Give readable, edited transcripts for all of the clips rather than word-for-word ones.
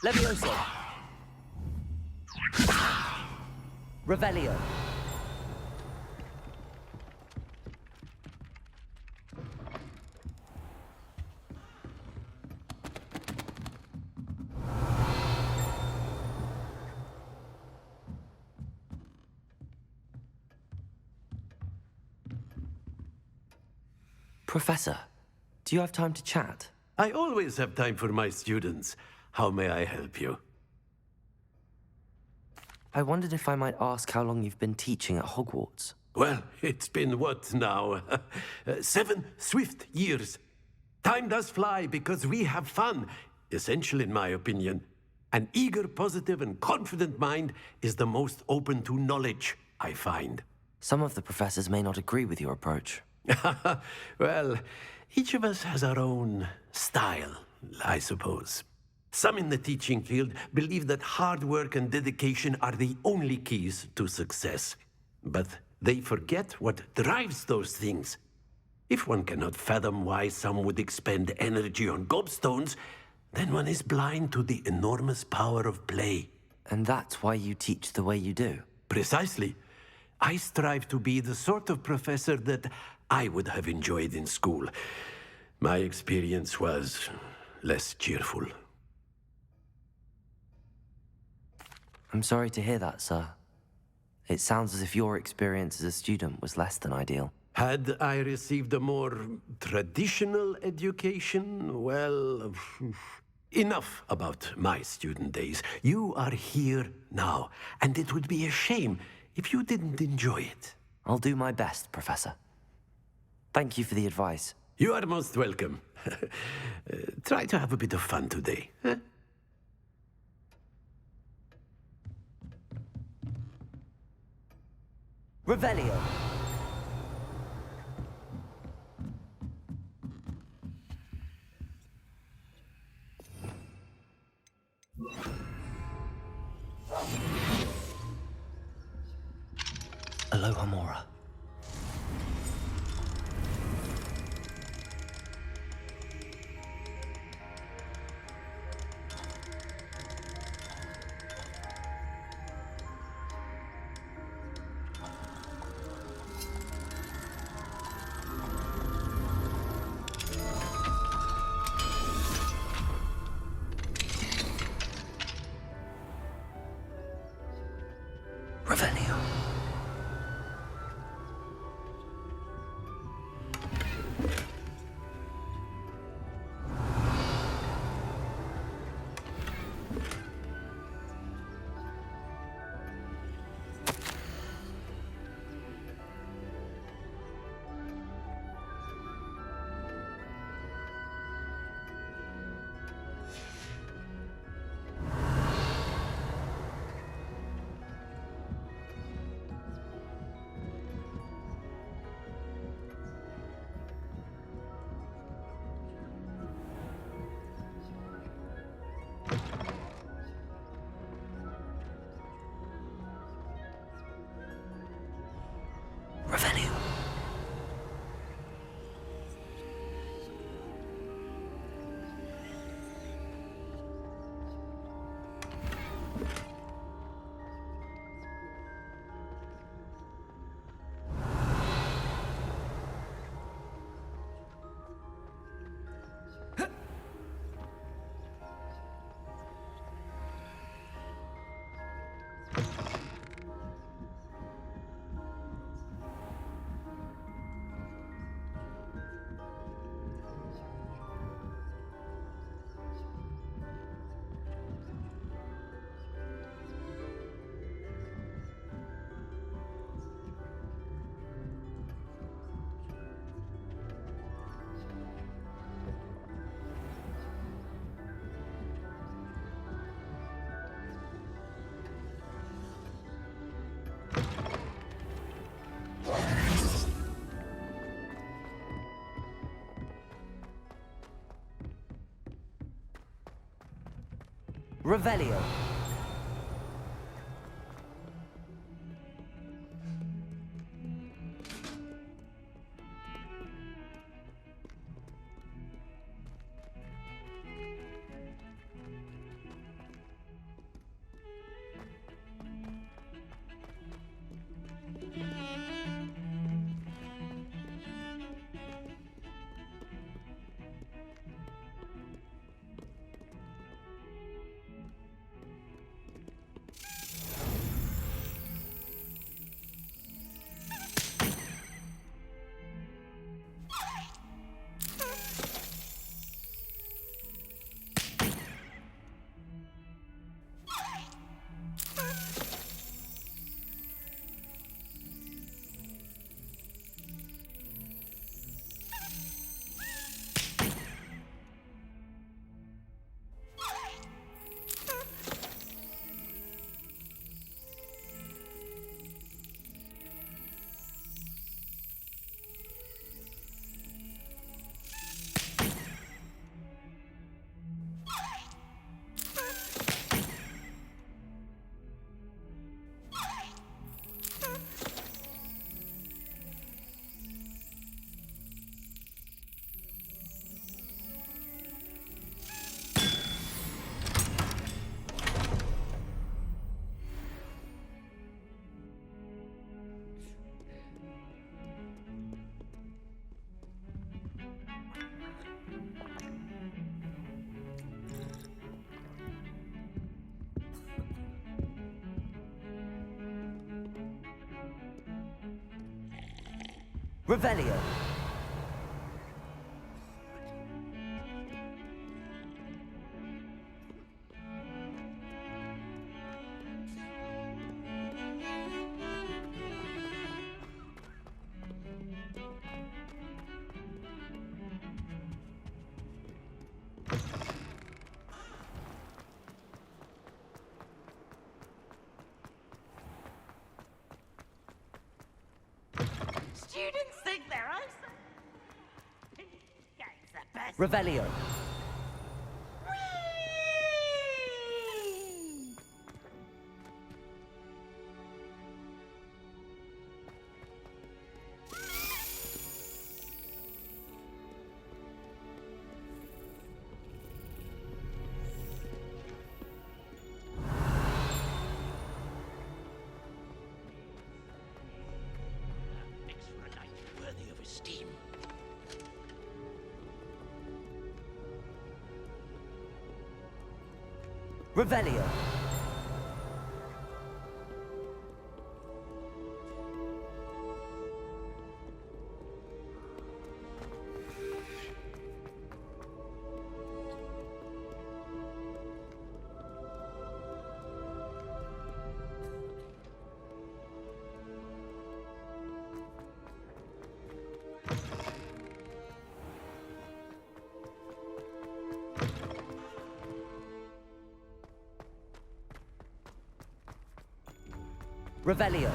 Levioso. Revelio. Professor, do you have time to chat? I always have time for my students. How may I help you? I wondered if I might ask how long you've been teaching at Hogwarts. Well, it's been what now? 7 swift years. Time does fly because we have fun, essential in my opinion. An eager, positive, and confident mind is the most open to knowledge, I find. Some of the professors may not agree with your approach. Well, each of us has our own style, I suppose. Some in the teaching field believe that hard work and dedication are the only keys to success. But they forget what drives those things. If one cannot fathom why some would expend energy on gobstones, then one is blind to the enormous power of play. And that's why you teach the way you do? Precisely. I strive to be the sort of professor that I would have enjoyed in school. My experience was less cheerful. I'm sorry to hear that, sir. It sounds as if your experience as a student was less than ideal. Had I received a more traditional education, well, enough about my student days. You are here now, and it would be a shame if you didn't enjoy it. I'll do my best, Professor. Thank you for the advice. You are most welcome. Try to have a bit of fun today. Huh? Revelio. Aloha Mora. Revelio. Revelio. Revelio. Revelio. Students think they're awesome. It's the best. Revelio. Thanks for a night worthy of esteem. Revelio. Revelio.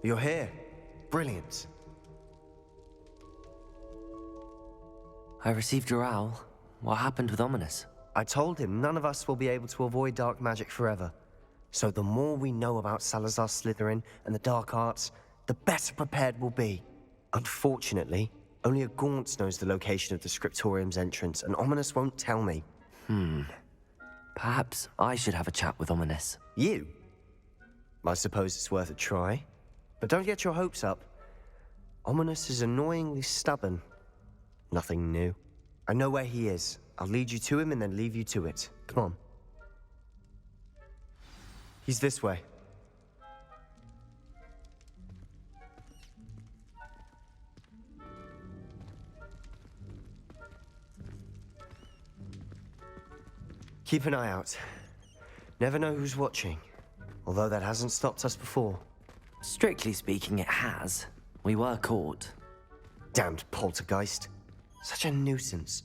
You're here. Brilliant. I received your owl. What happened with Ominous? I told him none of us will be able to avoid dark magic forever. So the more we know about Salazar Slytherin and the dark arts, the better prepared we'll be. Unfortunately, only a Gaunt knows the location of the Scriptorium's entrance, and Ominous won't tell me. Perhaps I should have a chat with Ominous. You? I suppose it's worth a try. But don't get your hopes up. Ominous is annoyingly stubborn. Nothing new. I know where he is. I'll lead you to him and then leave you to it. Come on. He's this way. Keep an eye out. Never know who's watching. Although that hasn't stopped us before. Strictly speaking, it has. We were caught. Damned poltergeist. Such a nuisance.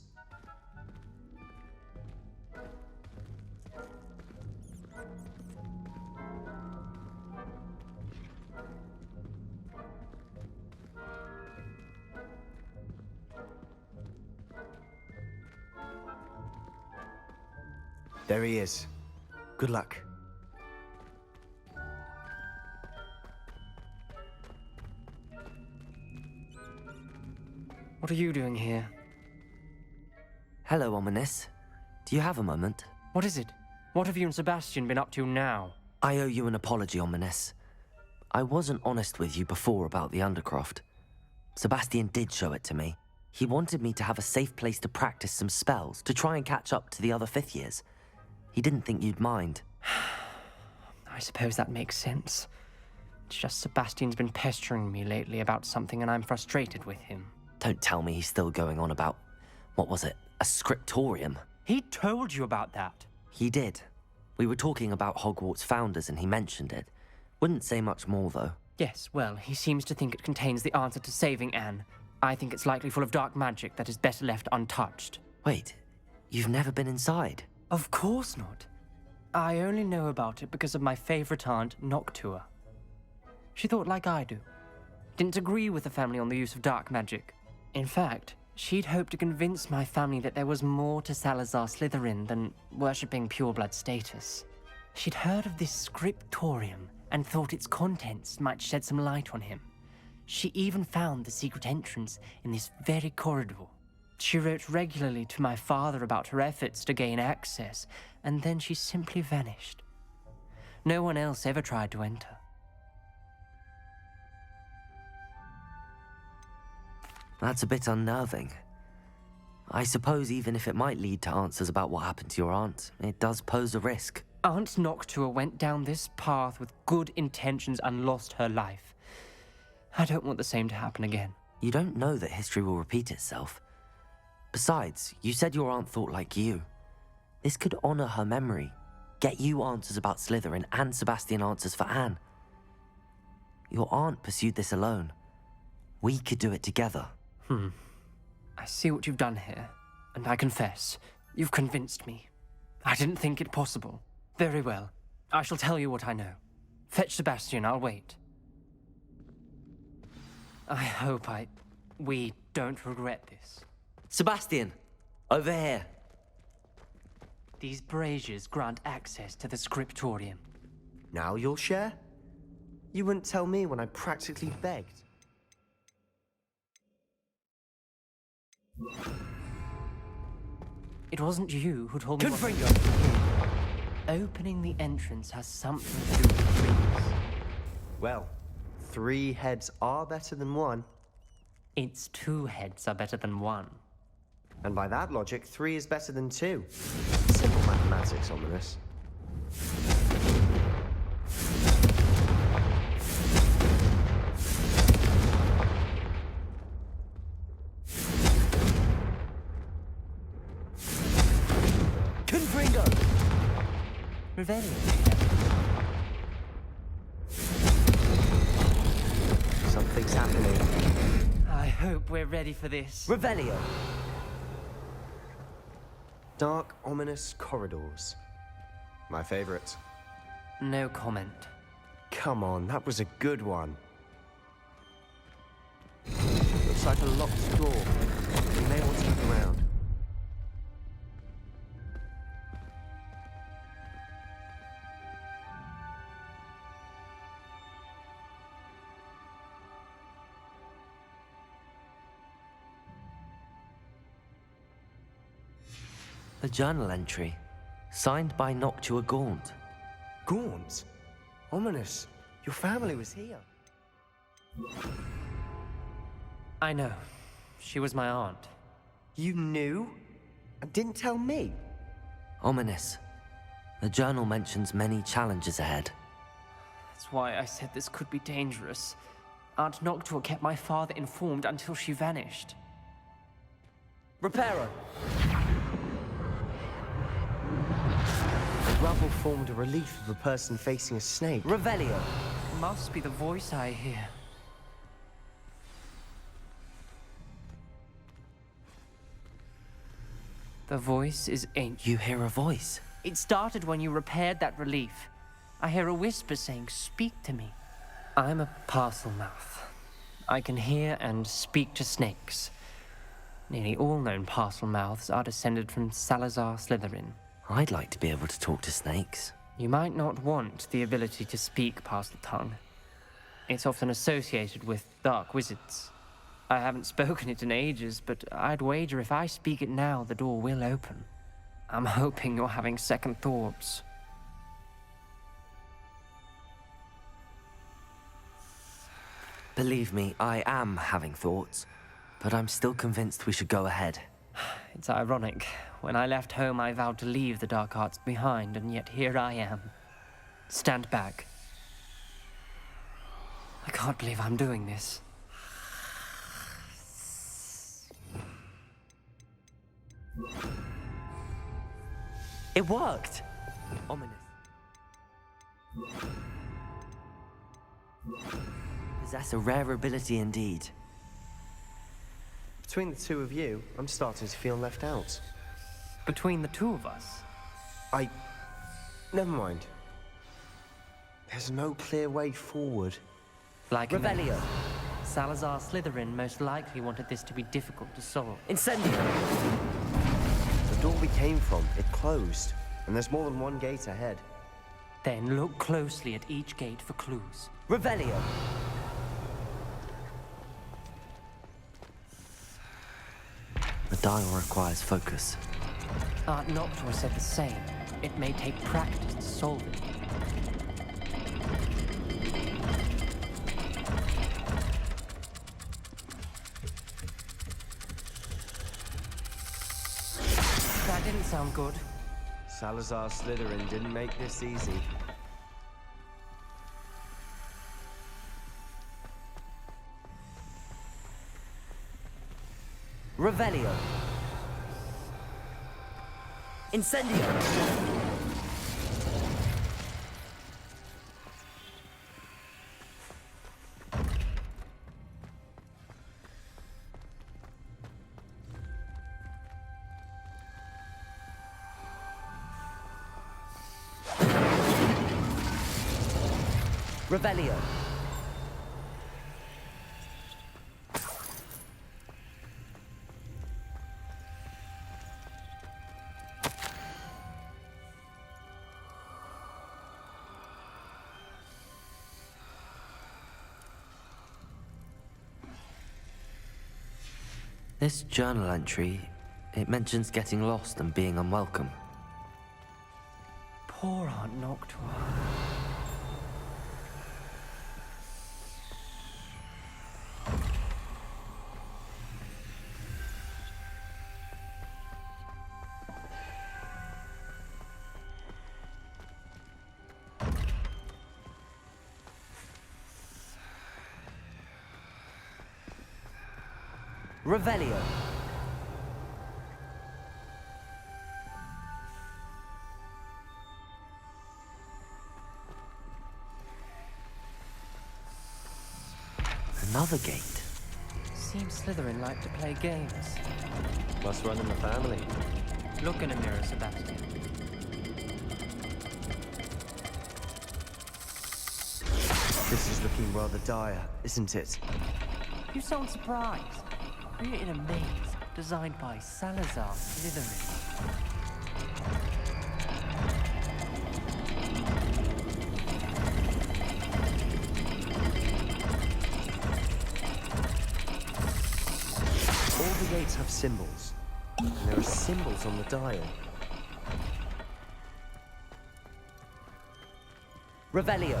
There he is. Good luck. What are you doing here? Hello, Ominous. Do you have a moment? What is it? What have you and Sebastian been up to now? I owe you an apology, Ominous. I wasn't honest with you before about the Undercroft. Sebastian did show it to me. He wanted me to have a safe place to practice some spells, to try and catch up to the other fifth years. He didn't think you'd mind. I suppose that makes sense. It's just Sebastian's been pestering me lately about something and I'm frustrated with him. Don't tell me he's still going on about, what was it, a scriptorium? He told you about that. He did. We were talking about Hogwarts founders and he mentioned it. Wouldn't say much more, though. Yes, well, he seems to think it contains the answer to saving Anne. I think it's likely full of dark magic that is better left untouched. Wait, you've never been inside? Of course not. I only know about it because of my favorite aunt, Noctua. She thought like I do. Didn't agree with the family on the use of dark magic. In fact, She'd hoped to convince my family that there was more to Salazar Slytherin than worshipping pureblood status. She'd heard of this Scriptorium and thought its contents might shed some light on him. She even found the secret entrance in this very corridor. She wrote regularly to my father about her efforts to gain access, and then she simply vanished. No one else ever tried to enter. That's a bit unnerving. I suppose even if it might lead to answers about what happened to your aunt, it does pose a risk. Aunt Noctua went down this path with good intentions and lost her life. I don't want the same to happen again. You don't know that history will repeat itself. Besides, you said your aunt thought like you. This could honor her memory, get you answers about Slytherin, and Sebastian answers for Anne. Your aunt pursued this alone. We could do it together. I see what you've done here, and I confess, you've convinced me. I didn't think it possible. Very well. I shall tell you what I know. Fetch Sebastian, I'll wait. I hope we don't regret this. Sebastian! Over here! These braziers grant access to the Scriptorium. Now you'll share? You wouldn't tell me when I practically begged. It wasn't you who told me Opening the entrance has something to do with trees. Well, 3 heads are better than 1. Its 2 heads are better than 1. And by that logic, 3 is better than 2. Simple mathematics, Ominous. Revelio. Something's happening. I hope we're ready for this. Revelio. Dark, ominous corridors. My favorite. No comment. Come on, that was a good one. Looks like a locked door. You may want to look around. A journal entry, signed by Noctua Gaunt. Gaunt? Ominous. Your family was here. I know. She was my aunt. You knew? And didn't tell me? Ominous. The journal mentions many challenges ahead. That's why I said this could be dangerous. Aunt Noctua kept my father informed until she vanished. Reparo. The rubble formed a relief of a person facing a snake. Revelio. Must be the voice I hear. The voice is ancient. You hear a voice? It started when you repaired that relief. I hear a whisper saying, "Speak to me." I'm a parcel mouth. I can hear and speak to snakes. Nearly all known parcel mouths are descended from Salazar Slytherin. I'd like to be able to talk to snakes. You might not want the ability to speak parcel tongue. It's often associated with dark wizards. I haven't spoken it in ages, but I'd wager if I speak it now, the door will open. I'm hoping you're having second thoughts. Believe me, I am having thoughts, but I'm still convinced we should go ahead. It's ironic. When I left home, I vowed to leave the dark arts behind, and yet here I am. Stand back. I can't believe I'm doing this. It worked! Ominous. Possess a rare ability indeed. Between the 2 of you, I'm starting to feel left out. Between the 2 of us. Never mind. There's no clear way forward. Like a Revelio. Salazar Slytherin most likely wanted this to be difficult to solve. Incendio! The door we came from, it closed. And there's more than one gate ahead. Then look closely at each gate for clues. Revelio! The dial requires focus. Aunt Noctua said the same. It may take practice to solve it. That didn't sound good. Salazar Slytherin didn't make this easy. Revelio! Incendio! Revelio! This journal entry, it mentions getting lost and being unwelcome. Poor Aunt Noctua. Revelio! Another gate. Seems Slytherin like to play games. Must run in the family. Look in a mirror, Sebastian. This is looking rather dire, isn't it? You sound surprised. Created a maze designed by Salazar Slytherin. All the gates have symbols. And there are symbols on the dial. Revelio!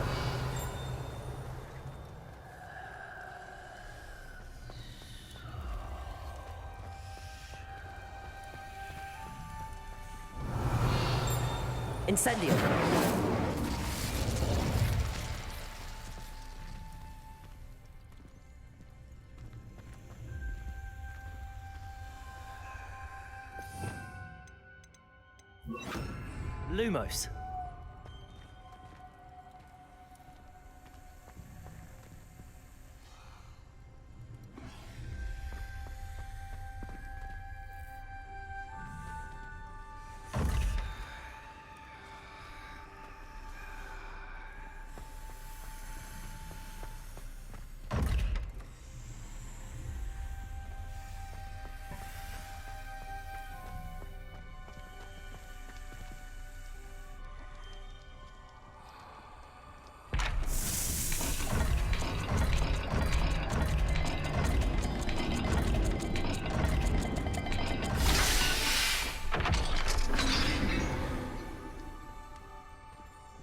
Incendio! Lumos!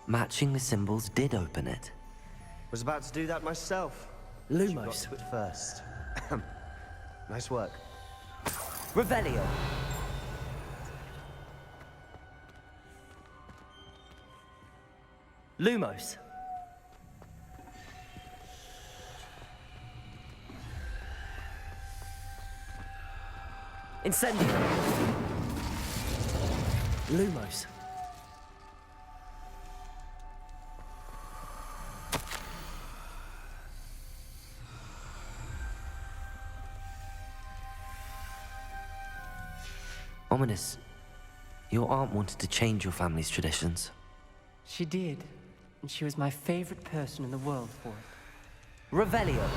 Matching the symbols did open it. Was about to do that myself. Lumos! Got to it first. Nice work. Revelio! Lumos! Incendio! Lumos! Ominous, your aunt wanted to change your family's traditions. She did, and she was my favorite person in the world for it. Revelio!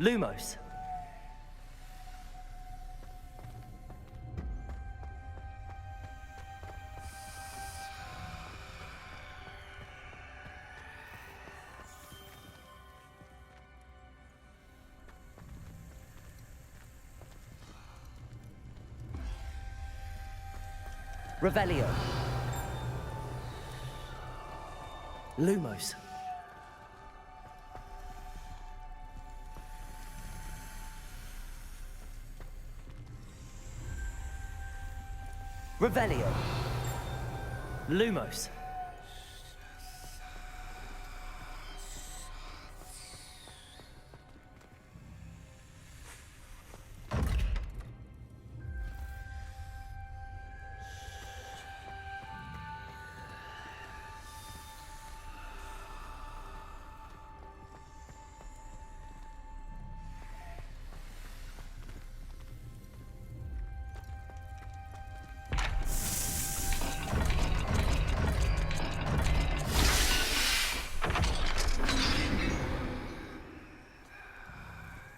Lumos. Revelio. Lumos. Revelio. Lumos.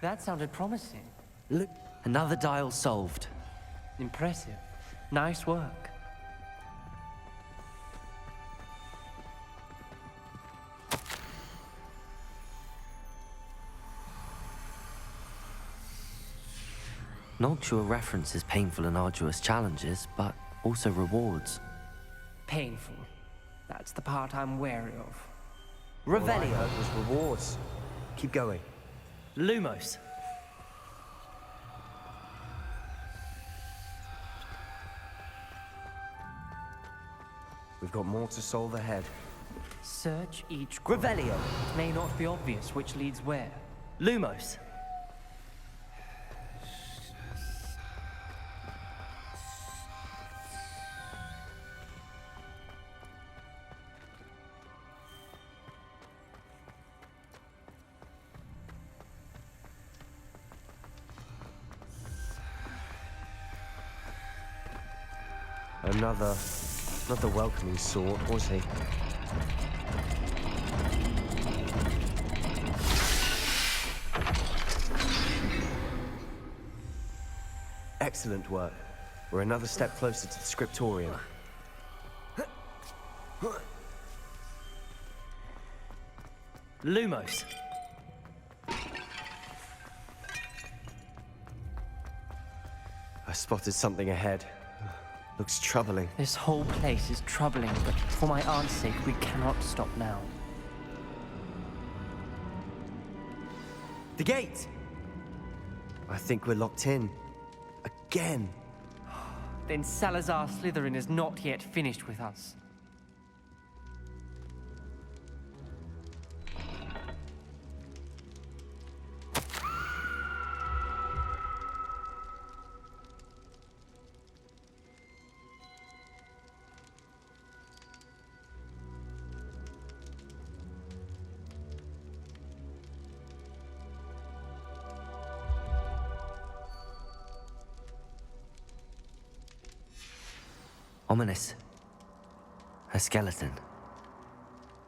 That sounded promising. Another dial solved. Impressive. Nice work. Noctua references painful and arduous challenges, but also rewards. Painful. That's the part I'm wary of. All I Revelio. heard was rewards. Keep going. Lumos. We've got more to solve ahead. Search each group. Revelio. It may not be obvious which leads where. Lumos. Not the welcoming sort, was he? Excellent work. We're another step closer to the Scriptorium. Lumos. I spotted something ahead. Looks troubling. This whole place is troubling, but for my aunt's sake, we cannot stop now. The gate! I think we're locked in. Again. Then Salazar Slytherin is not yet finished with us. Ominous. A skeleton.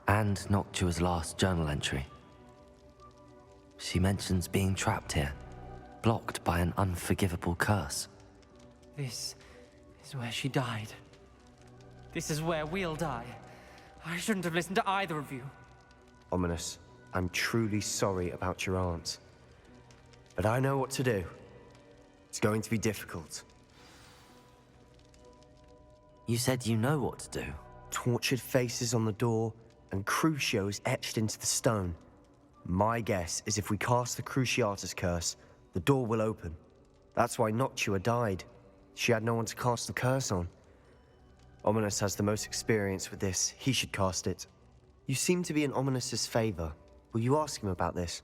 And Noctua's last journal entry. She mentions being trapped here, blocked by an unforgivable curse. This is where she died. This is where we'll die. I shouldn't have listened to either of you. Ominous, I'm truly sorry about your aunt. But I know what to do. It's going to be difficult. You said you know what to do. Tortured faces on the door and crucios etched into the stone. My guess is if we cast the Cruciatus curse, the door will open. That's why Noctua died. She had no one to cast the curse on. Ominous has the most experience with this. He should cast it. You seem to be in Ominous's favor. Will you ask him about this?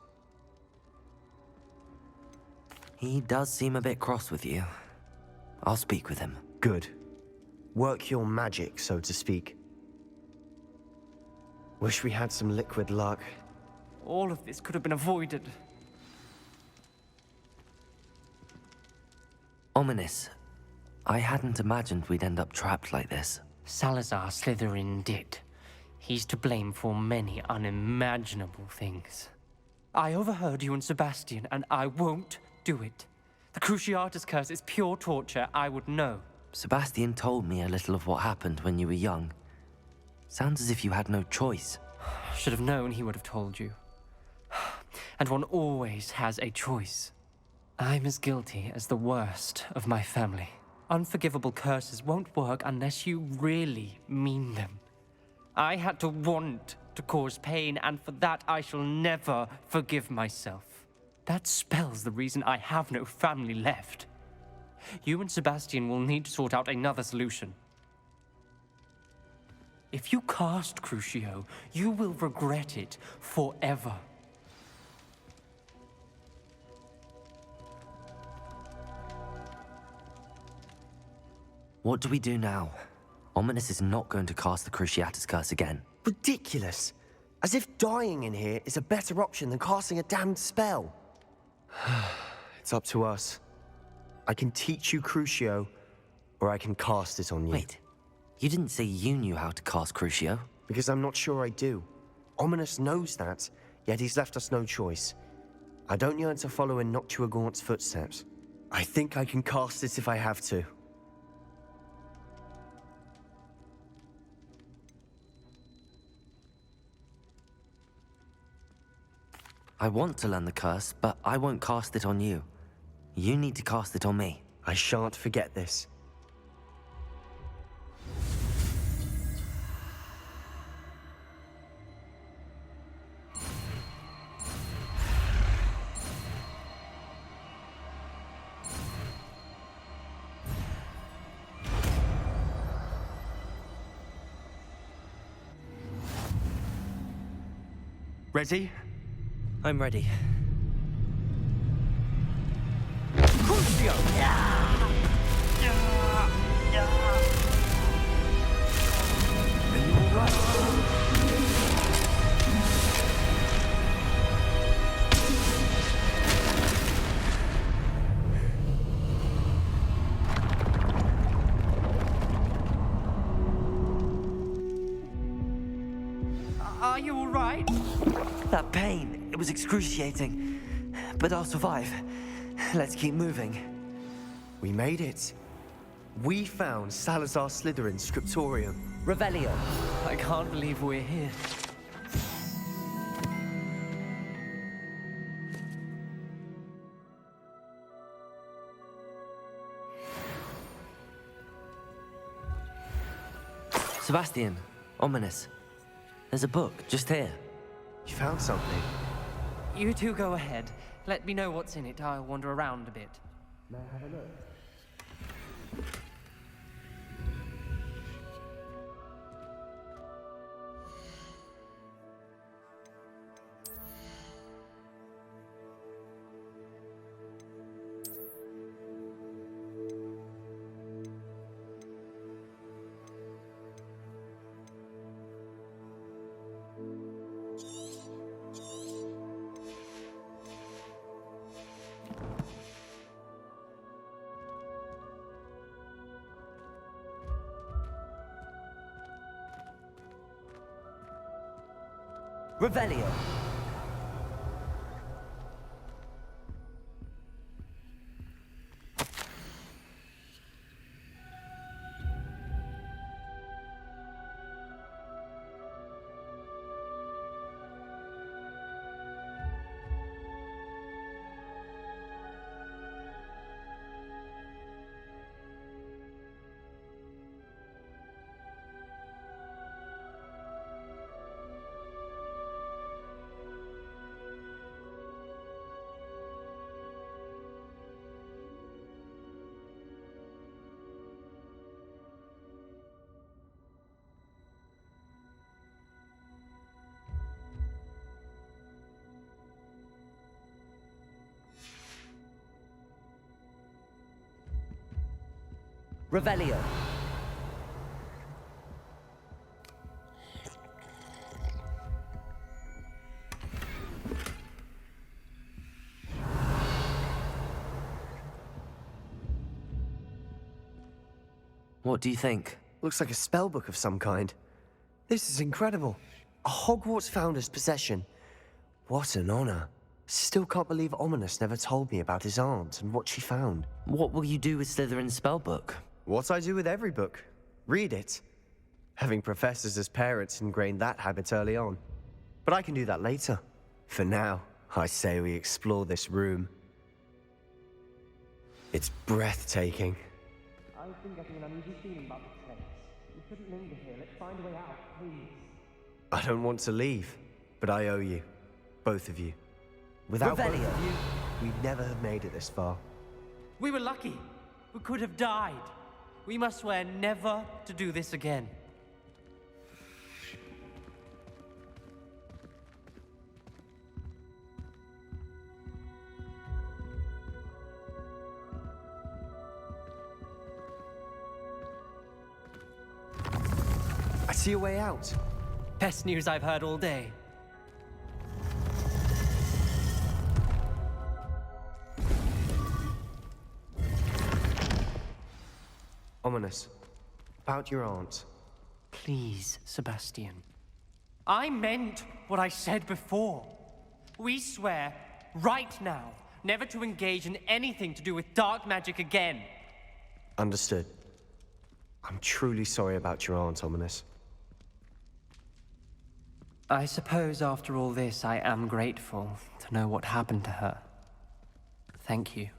He does seem a bit cross with you. I'll speak with him. Good. Work your magic, so to speak. Wish we had some liquid luck. All of this could have been avoided. Ominous. I hadn't imagined we'd end up trapped like this. Salazar Slytherin did. He's to blame for many unimaginable things. I overheard you and Sebastian, and I won't do it. The Cruciatus curse is pure torture. I would know. Sebastian told me a little of what happened when you were young. Sounds as if you had no choice. Should have known he would have told you. And one always has a choice. I'm as guilty as the worst of my family. Unforgivable curses won't work unless you really mean them. I had to want to cause pain, and for that I shall never forgive myself. That spells the reason I have no family left. You and Sebastian will need to sort out another solution. If you cast Crucio, you will regret it forever. What do we do now? Ominous is not going to cast the Cruciatus curse again. Ridiculous. As if dying in here is a better option than casting a damned spell. It's up to us. I can teach you Crucio, or I can cast it on you. Wait, you didn't say you knew how to cast Crucio? Because I'm not sure I do. Ominous knows that, yet he's left us no choice. I don't yearn to follow in Noctua Gaunt's footsteps. I think I can cast it if I have to. I want to learn the curse, but I won't cast it on you. You need to cast it on me. I shan't forget this. Ready? I'm ready. Crucio! Are you all right? That pain, it was excruciating. But I'll survive. Let's keep moving. We made it. We found Salazar Slytherin's Scriptorium. Revelio. I can't believe we're here. Sebastian, Ominous. There's a book just here. You found something. You two go ahead. Let me know what's in it. I'll wander around a bit. Revelio. Revelio. What do you think? Looks like a spellbook of some kind. This is incredible. A Hogwarts founder's possession. What an honor. Still can't believe Ominous never told me about his aunt and what she found. What will you do with Slytherin's spellbook? What I do with every book. Read it. Having professors as parents ingrained that habit early on. But I can do that later. For now, I say we explore this room. It's breathtaking. I've been getting an uneasy feeling about this place. We couldn't linger here. Let's find a way out, please. I don't want to leave, but I owe you. Both of you. Without both of Revelio. you, we'd never have made it this far. We were lucky. We could have died. We must swear never to do this again. I see a way out. Best news I've heard all day. Ominous. About your aunt. Please, Sebastian. I meant what I said before. We swear, right now, never to engage in anything to do with dark magic again. Understood. I'm truly sorry about your aunt, Ominous. I suppose after all this, I am grateful to know what happened to her. Thank you.